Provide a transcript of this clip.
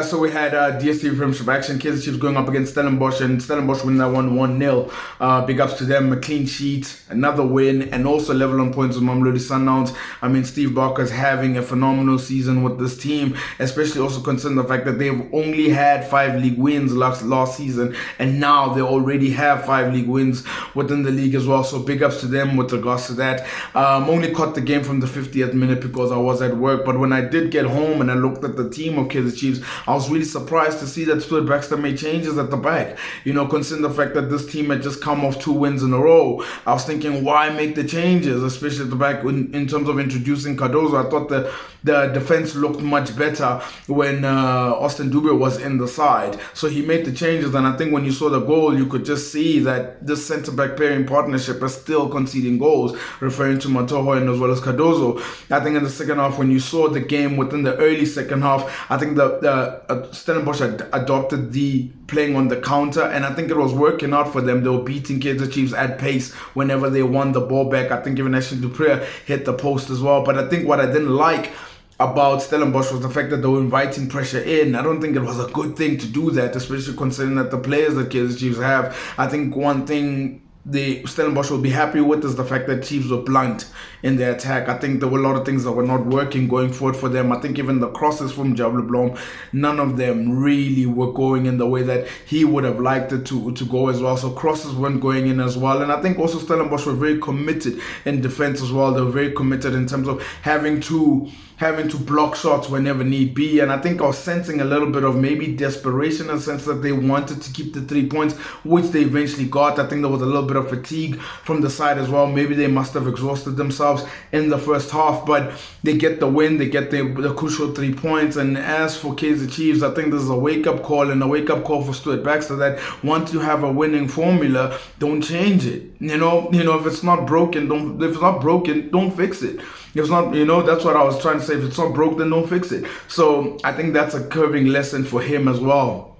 So we had DSTV Premiership action. Kaizer Chiefs going up against Stellenbosch, and Stellenbosch winning that one 1-0. Big ups to them, a clean sheet, another win, and also level on points with Mamelodi Sundowns. I mean, Steve Barker's having a phenomenal season with this team, especially also considering the fact that they've only had 5 league wins last season, and now they already have 5 league wins within the league as well. So big ups to them with regards to that. Only caught the game from the 50th minute because I was at work, but when I did get home and I looked at the team of Kaizer Chiefs, I was really surprised to see that Stuart Baxter made changes at the back. You know, considering the fact that this team had just come off 2 wins in a row, I was thinking, why make the changes, especially at the back in terms of introducing Cardozo. I thought the defense looked much better when Austin Dube was in the side. So he made the changes, and I think when you saw the goal, you could just see that this centre-back pairing partnership is still conceding goals, referring to Matoho and as well as Cardozo. I think in the second half, when you saw the game within the early second half, I think the Stellenbosch had adopted the playing on the counter, and I think it was working out for them. They were beating Kaizer Chiefs at pace whenever they won the ball back. I think even Ashley Dupree hit the post as well. But I think what I didn't like about Stellenbosch was the fact that they were inviting pressure in. I don't think it was a good thing to do that, especially considering that the players that Kaizer Chiefs have. I think one thing the Stellenbosch will be happy with is the fact that Chiefs were blunt in their attack. I think there were a lot of things that were not working going forward for them. I think even the crosses from Jabla Blom, none of them really were going in the way that he would have liked it to go as well. So crosses weren't going in as well. And I think also Stellenbosch were very committed in defense as well. They were very committed in terms of having to block shots whenever need be. And I think I was sensing a little bit of maybe desperation in the sense that they wanted to keep the 3 points, which they eventually got. I think there was a little bit of fatigue from the side as well. Maybe they must have exhausted themselves in the first half, but they get the win, they get the crucial 3 points. And as for Kaizer Chiefs, I think this is a wake-up call, and a wake-up call for Stuart Baxter that once you have a winning formula, don't change it. You know, if it's not broken, don't fix it. If it's not, that's what I was trying to say. If it's not broke, then don't fix it. So I think that's a curving lesson for him as well.